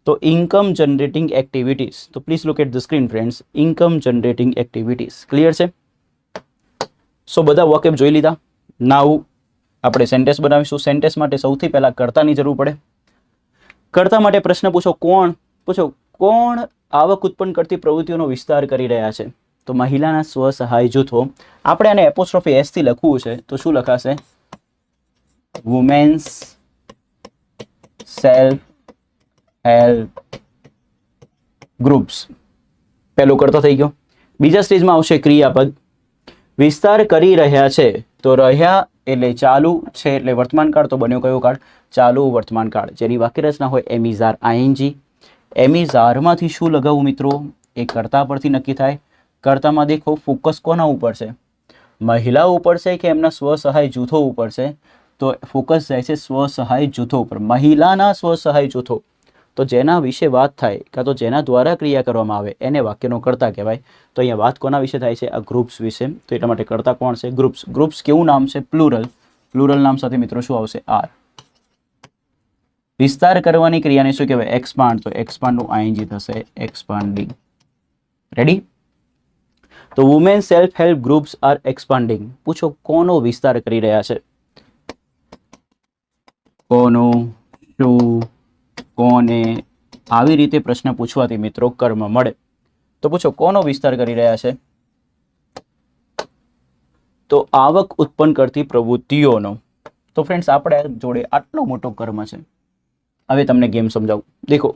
તો ઇન્કમ જનરેટિંગ એક્ટિવિટીઝ. તો please look at the screen friends. Income generating activities. Clear છે? સો બધા વોકેબ જોઈ લીધા. નાઉ આપણે સેન્ટેન્સ બનાવીશું. સેન્ટેન્સ માટે સૌથી પહેલા કર્તાની જરૂર પડે. કર્તા માટે પ્રશ્ન પૂછો. કોણ આવક ઉત્પન્ન કરતી પ્રવૃત્તિઓનો વિસ્તાર કરી રહ્યા છે? તો તો મહિલાના સ્વસહાય જૂથો. આપણે આને એપોસ્ટ્રોફી એસ થી લખવું છે તો શું લખાશે? Women's self help groups. પહેલું કરતો થઈ ગયો. બીજા સ્ટેજમાં આવશે ક્રિયાપદ. વિસ્તાર કરી રહ્યા છે તો રહ્યા એટલે ચાલુ, છે એટલે વર્તમાન કાળ, તો બન્યો કયો કાળ? ચાલુ વર્તમાન કાળ. જેની વાક્ય રચના હોય am is are I N G. Am is આરમાંથી શું લગાવવું મિત્રો? એ કર્તા પરથી નક્કી થાય. કર્તામાં દેખો ફોકસ કોના ઉપર છે? મહિલાઓ ઉપર છે કે એમના સ્વસહાય જૂથો ઉપર છે? તો ફોકસ જાય છે સ્વસહાય જૂથો ઉપર. મહિલાના સ્વસહાય જૂથો. તો જેના વિશે વાત થાય કાં તો જેના દ્વારા ક્રિયા કરવામાં આવે એને વાક્યનો કર્તા કહેવાય. તો અહીંયા વાત કોના વિશે થાય છે? આ ગ્રુપ્સ વિશે. તો એટલા માટે કર્તા કોણ છે? ગ્રુપ્સ. ગ્રુપ્સ કેવું નામ છે? પ્લુરલ. પ્લુરલ નામ સાથે મિત્રો શું આવશે? આર. વિસ્તાર કરવાની ક્રિયાને શું કહેવાય? એક્સપાન્ડ. તો એક્સપાન્ડનું આઈએનજી થશે એક્સપાન્ડિંગ. રેડી? તો women self help groups are expanding. પૂછો કોનો વિસ્તાર કરી રહ્યા છે? કોનો, શું, કોને, આવી રીતે પ્રશ્ન પૂછવાથી મિત્રો કર્મ મળે. તો પૂછો કોનો વિસ્તાર કરી રહ્યા છે? તો આવક ઉત્પન્ન કરતી પ્રવૃત્તિઓનો. તો ફ્રેન્ડ્સ આપણે જોડે આટલો મોટો કર્મ છે. હવે તમને ગેમ સમજાવું. દેખો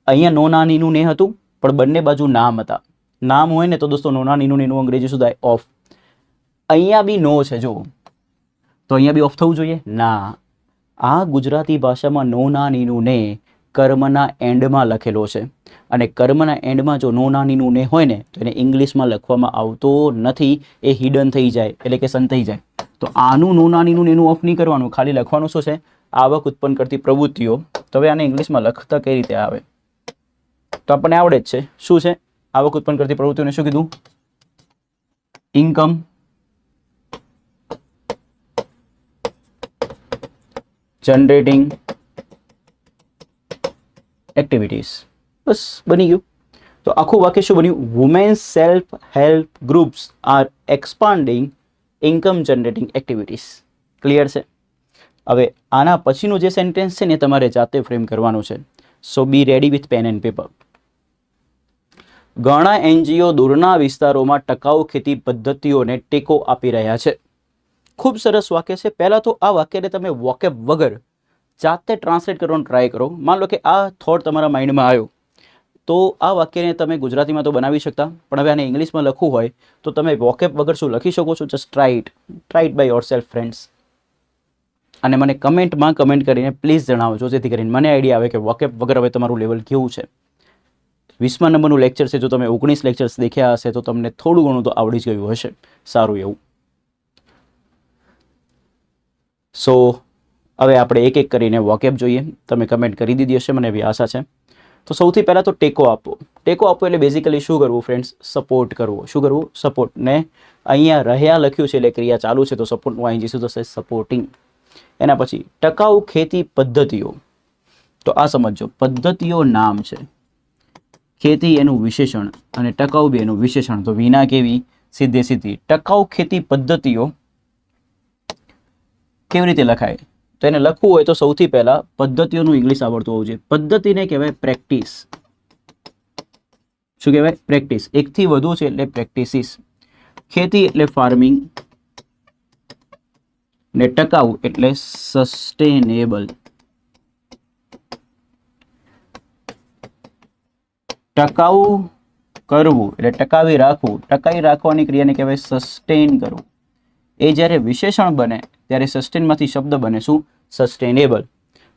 અહીંયા નો નાનીનું ને હતું પણ બંને બાજુ નામ હતા. નામ હોય ને તો દોસ્તો નો નાનીનું એનું અંગ્રેજી શું થાય? ઓફ. અહીંયા બી નો છે જો, તો અહીંયા બી ઓફ થવું જોઈએ ના. આ ગુજરાતી ભાષામાં નો નાનીનું ને કર્મના એન્ડમાં લખેલો છે અને કર્મના એન્ડમાં જો નો નાનીનું ને હોય ને તો એને ઇંગ્લિશમાં લખવામાં આવતો નથી. એ હિડન થઈ જાય એટલે કે સંતાઈ જાય. તો આનું નો નાનીનું એનું ઓફ નહીં કરવાનું, ખાલી લખવાનું શું છે? આવક ઉત્પન્ન કરતી પ્રવૃત્તિઓ. તો હવે આને ઇંગ્લિશમાં લખતા કઈ રીતે આવે? તો આપણને આવડે જ છે. શું છે? આવક ઉત્પન્ન કરતી પ્રવૃત્તિઓને શું કીધું? Income generating activities. બસ બની ગયું. તો આખું વાક્ય શું બન્યું? Women's self help groups are expanding income generating activities. Clear છે? હવે આના પછીનું જે સેન્ટેન્સ છે ને તમારે જાતે ફ્રેમ કરવાનું છે. So be ready with pen and paper. ઘણા એનજીઓ દૂરના વિસ્તારોમાં ટકાઉ ખેતી પદ્ધતિઓને ટેકો આપી રહ્યા છે. ખૂબ સરસ વાક્ય છે. પહેલાં તો આ વાક્યને તમે વોકેબ વગર જાતે ટ્રાન્સલેટ કરવાનો ટ્રાય કરો. માન લો કે આ થોટ તમારા માઇન્ડમાં આવ્યો તો આ વાક્યને તમે ગુજરાતીમાં તો બનાવી શકતા, પણ હવે આને ઇંગ્લિશમાં લખવું હોય તો તમે વોકેબ વગર શું લખી શકો છો? Just try it by yourself friends. અને મને કમેન્ટમાં કમેન્ટ કરીને પ્લીઝ જણાવજો જેથી કરીને મને આઈડિયા આવે કે વોકેબ વગર હવે તમારું લેવલ કેવું છે. 20મા નંબરનું લેક્ચર છે. જો તમે 19 લેક્ચર્સ દેખ્યા હશે તો તમને થોડું ઘણું તો આવડી જ ગયું હશે સારું એવું. સો હવે આપણે એક એક કરીને વોકેબ જોઈએ. તમે કમેન્ટ કરી દીધી હશે મને એવી આશા છે. તો સૌથી પહેલાં તો ટેકો આપવો. ટેકો આપવો એટલે બેઝિકલી શું કરવું ફ્રેન્ડ્સ? સપોર્ટ કરવો. શું કરવું? સપોર્ટ. ને અહીંયા રહ્યા લખ્યું છે એટલે ક્રિયા ચાલુ છે તો સપોર્ટનું આઈએનજી શું થશે? સપોર્ટિંગ. એના પછી ટકાઉ ખેતી પદ્ધતિઓ. તો આ સમજો, પદ્ધતિઓ નામ છે, ખેતી એનું વિશેષણ અને ટકાઉ બી એનું વિશેષણ. તો વિના કેવી? સીધે સીધી. ટકાઉ ખેતી પદ્ધતિઓ કેવી રીતે લખાય? તો એને લખવું હોય તો સૌથી પહેલા પદ્ધતિઓનું ઇંગ્લિશ આવડતું હોવું જોઈએ. પદ્ધતિને કહેવાય પ્રેક્ટિસ. શું કહેવાય? પ્રેક્ટિસ. એકથી વધુ છે એટલે પ્રેક્ટિસિસ. ખેતી એટલે ફાર્મિંગ ને ટકાઉ એટલે સસ્ટેનેબલ. ટકાઉ કરવું એટલે ટકાવી રાખવું. ટકાવી રાખવાની ક્રિયાને કહેવાય સસ્ટેન કરવું. એ જ્યારે વિશેષણ બને ત્યારે સસ્ટેનમાંથી શબ્દ બને શું? સસ્ટેનેબલ.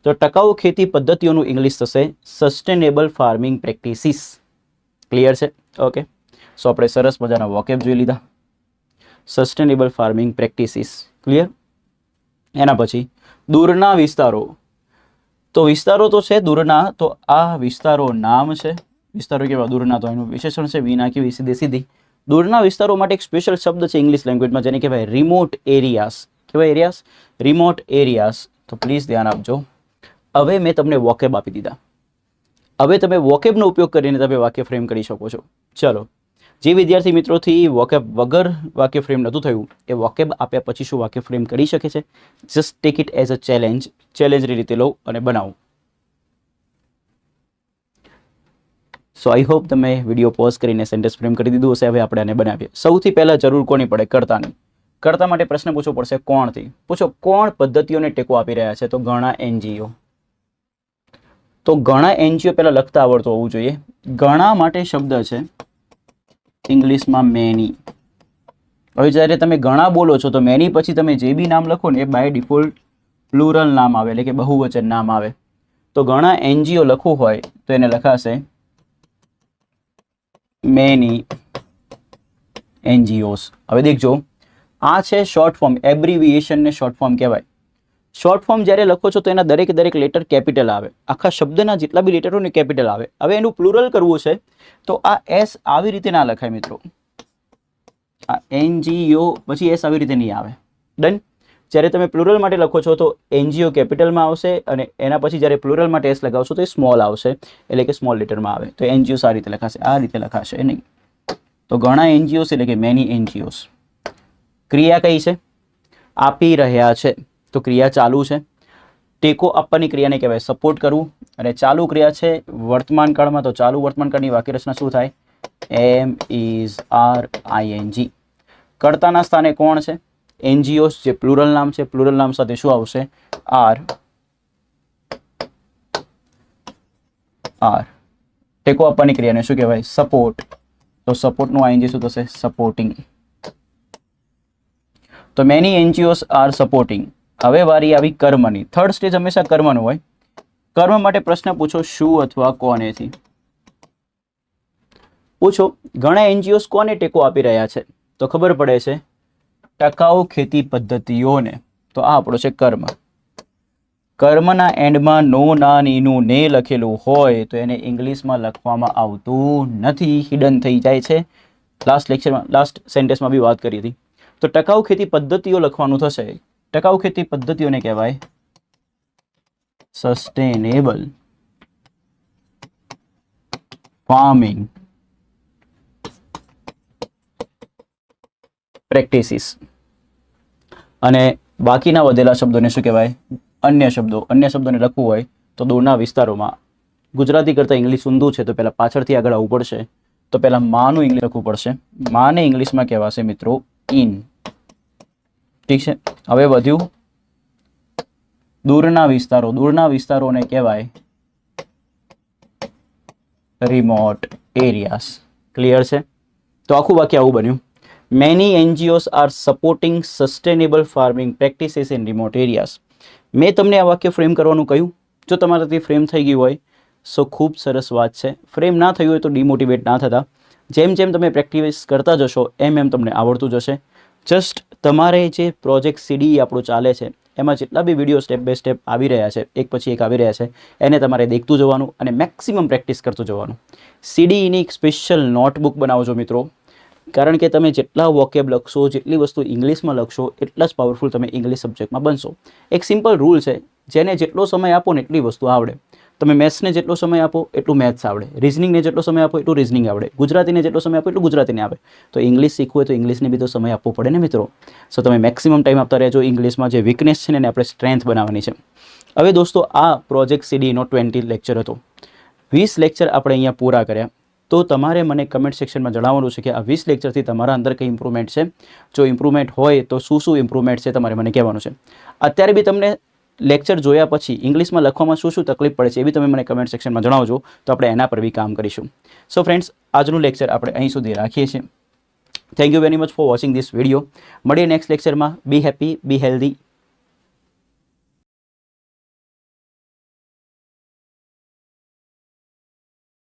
તો ટકાઉ ખેતી પદ્ધતિઓનું ઇંગ્લિશ થશે સસ્ટેનેબલ ફાર્મિંગ પ્રેક્ટિસિસ. ક્લિયર છે? ઓકે. સો આપણે સરસ મજાના વોકેબ જોઈ લીધા. Sustainable farming practices. ક્લિયર? એના પછી દૂરના વિસ્તારો. તો વિસ્તારો તો છે દૂરના, તો આ વિસ્તારો નામ છે. વિસ્તારો કેવા? દૂરના. તો એનું વિશેષણ છે વિના કેવી? સીધે સીધી. દૂરના વિસ્તારો માટે એક સ્પેશિયલ શબ્દ છે ઇંગ્લિશ લેંગ્વેજમાં જેને કહેવાય રિમોટ એરિયાસ. કહેવાય એરિયાસ? Remote areas. તો પ્લીઝ ધ્યાન આપજો. હવે મેં તમને વોકેબ આપી દીધા. હવે તમે વોકેબનો ઉપયોગ કરીને તમે વાક્ય ફ્રેમ કરી શકો છો. ચલો, જે વિદ્યાર્થી મિત્રોથી વોકેબ વગર વાક્ય ફ્રેમ નહોતું થયું એ વોકેબ આપ્યા પછી શું વાક્ય ફ્રેમ કરી શકે છે? Just take it as a challenge. ચેલેન્જની રીતે લો અને બનાવો. સો આઈ હોપ તમે વિડીયો પોઝ કરીને સેન્ટેન્સ ફ્રેમ કરી દીધું હશે. હવે આપણે આને બનાવીએ. સૌથી પહેલાં જરૂર કોની પડે? કર્તાની. કર્તા માટે પ્રશ્ન પૂછવો પડશે કોણથી. પૂછો કોણ પદ્ધતિઓને ટેકો આપી રહ્યા છે? તો ઘણા એનજીઓ. તો ઘણા એનજીઓ પહેલાં લખતા આવડતું હોવું જોઈએ. ઘણા માટે શબ્દ છે ઇંગ્લિશમાં મેની. હવે જ્યારે તમે ઘણા બોલો છો તો મેની પછી તમે જે બી નામ લખો ને એ બાય ડિફોલ્ટ પ્લુરલ નામ આવે, એટલે કે બહુવચન નામ આવે. તો ઘણા એનજીઓ લખવું હોય તો એને લખાશે મેની એનજીઓસ. હવે દેખજો, આ છે શોર્ટ ફોર્મ, એબ્રિવિએશનને શોર્ટ ફોર્મ કહેવાય. શોર્ટ ફોર્મ જ્યારે લખો છો તો એના દરેક લેટર કેપિટલ આવે. આખા શબ્દના જેટલા બી લેટર હોય ને કેપિટલ આવે. હવે એનું પ્લુરલ કરવું છે તો આ એસ આવી રીતે ના લખાય મિત્રો. આ એનજીઓ પછી એસ આવી રીતે નહીં આવે. ડન. જ્યારે તમે પ્લુરલ માટે લખો છો તો એનજીઓ કેપિટલમાં આવશે અને એના પછી જ્યારે પ્લુરલ માટે એસ લગાવશો તો એ સ્મોલ આવશે, એટલે કે સ્મોલ લેટરમાં આવે. તો એનજીઓસ આ રીતે લખાશે, આ રીતે લખાશે નહીં. તો ઘણા એનજીઓસ એટલે કે મેની એનજીઓસ. ક્રિયા કઈ છે? આપી રહ્યા છે. તો ક્રિયા ચાલુ છે. ટેકો આપવાની ક્રિયાને કહેવાય સપોર્ટ કરવું. અને ચાલુ ક્રિયા છે વર્તમાન કાળમાં, તો ચાલુ વર્તમાન કાળની વાક્ય રચના શું થાય? એમ ઇઝ આર આઈએનજી. કર્તાના સ્થાને કોણ છે? એનજીઓસ, જે પ્લુરલ નામ છે. પ્લુરલ નામ સાથે શું આવશે? આર. આર. ટેકો આપવાની ક્રિયાને શું કહેવાય? સપોર્ટ. તો સપોર્ટનું આઈએનજી શું થશે? સપોર્ટિંગ. તો મેની એનજીઓસ આર સપોર્ટિંગ. હવે વારી આવી કર્મની. થર્ડ સ્ટેજ હંમેશા કર્મનું હોય. કર્મ માટે પ્રશ્ન પૂછો શું અથવા કોનેથી. પૂછો ઘણા એનજીઓસ કોને ટેકો આપી રહ્યા છે? તો ખબર પડે છે ટકાઉ ખેતી પદ્ધતિઓને. તો આ આપણો છે કર્મ. કર્મના એન્ડમાં નો, ના, નીનું, ને લખેલું હોય તો એને ઇંગ્લિશમાં લખવામાં આવતું નથી, હિડન થઈ જાય છે. લાસ્ટ સેન્ટેન્સમાં બી વાત કરી હતી. તો ટકાઉ ખેતી પદ્ધતિઓ લખવાનું થશે. ટકાઉ ખેતી પદ્ધતિઓને કહેવાય સસ્ટેનેબલ ફાર્મિંગ પ્રેક્ટિસિસ. અને બાકીના વધેલા શબ્દોને શું કહેવાય? અન્ય શબ્દો. અન્ય શબ્દોને લખવું હોય તો દૂરના વિસ્તારોમાં ગુજરાતી કરતાં ઇંગ્લિશ ઊંધું છે તો પહેલાં પાછળથી આગળ આવવું પડશે. તો પહેલાં માનું ઇંગ્લિશ લખવું પડશે. માને ઇંગ્લિશમાં કહેવાશે મિત્રો ઇન. ઠીક છે. હવે વધ્યું દૂરના વિસ્તારો. દૂરના વિસ્તારોને કહેવાય રિમોટ એરિયાસ. ક્લિયર છે? તો આખું વાક્ય આવું બન્યું. Many NGOs are supporting sustainable farming practices in remote areas. મેં તમને આ વાક્ય ફ્રેમ કરવાનું કહ્યું. જો તમારાથી ફ્રેમ થઈ ગયું હોય સો ખૂબ સરસ વાત છે. ફ્રેમ ના થયું હોય તો ડિમોટિવેટ ના થતા. જેમ જેમ તમે પ્રેક્ટિસ કરતા જશો એમ એમ તમને આવડતું જશે. જસ્ટ તમારે જે પ્રોજેક્ટ સીડી આપણું ચાલે છે એમાં જેટલા બી વિડીયો સ્ટેપ બાય સ્ટેપ આવી રહ્યા છે, એક પછી એક આવી રહ્યા છે, એને તમારે દેખતું જવાનું અને મેક્સિમમ પ્રેક્ટિસ કરતું જવાનું. સીડીની એક સ્પેશિયલ નોટબુક બનાવજો મિત્રો. કારણ કે તમે જેટલા વોકેબ લખશો, જેટલી વસ્તુ ઇંગ્લિશમાં લખશો, એટલા જ પાવરફુલ તમે ઇંગ્લિશ સબ્જેક્ટમાં બનશો. એક સિમ્પલ રૂલ છે, જેને જેટલો સમય આપો ને એટલી વસ્તુ આવડે. તમે મેથ્સને જેટલો સમય આપો એટલું મેથ્સ આવડે, રિઝનિંગને જેટલો સમય આપો એટલું રિઝનિંગ આવડે, ગુજરાતીને જેટલો સમય આપો એટલું ગુજરાતીને આવે. તો ઇંગ્લિશ શીખવું હોય તો ઇંગ્લિશને બી તો સમય આપવો પડે ને મિત્રો. સો તમે મેક્સિમમ ટાઈમ આપતા રહેજો. ઇંગ્લિશમાં જે વીકનેસ છે ને એને આપણે સ્ટ્રેન્થ બનાવવાની છે. હવે દોસ્તો આ પ્રોજેક્ટ સીડીનો 20 લેક્ચર હતો. 20 લેક્ચર આપણે અહીંયા પૂરા કર્યા. તો તમારે મને કમેન્ટ સેક્શનમાં જણાવવાનું છે કે આ 20 લેક્ચરથી તમારા અંદર કઈ ઇમ્પ્રુવમેન્ટ છે. જો ઇમ્પ્રુવમેન્ટ હોય તો શું શું ઇમ્પ્રુવમેન્ટ છે તમારે મને કહેવાનું છે. અત્યારે બી તમને લેક્ચર જોયા પછી ઇંગ્લિશમાં લખવામાં શું શું તકલીફ પડે છે એ બી તમે મને કમેન્ટ સેક્શનમાં જણાવજો, તો આપણે એના પર બી કામ કરીશું. સો ફ્રેન્ડ્સ, આજનું લેક્ચર આપણે અહીં સુધી રાખીએ છીએ. Thank you very much for watching this video. મળીએ નેક્સ્ટ લેક્ચરમાં. Be happy, be healthy.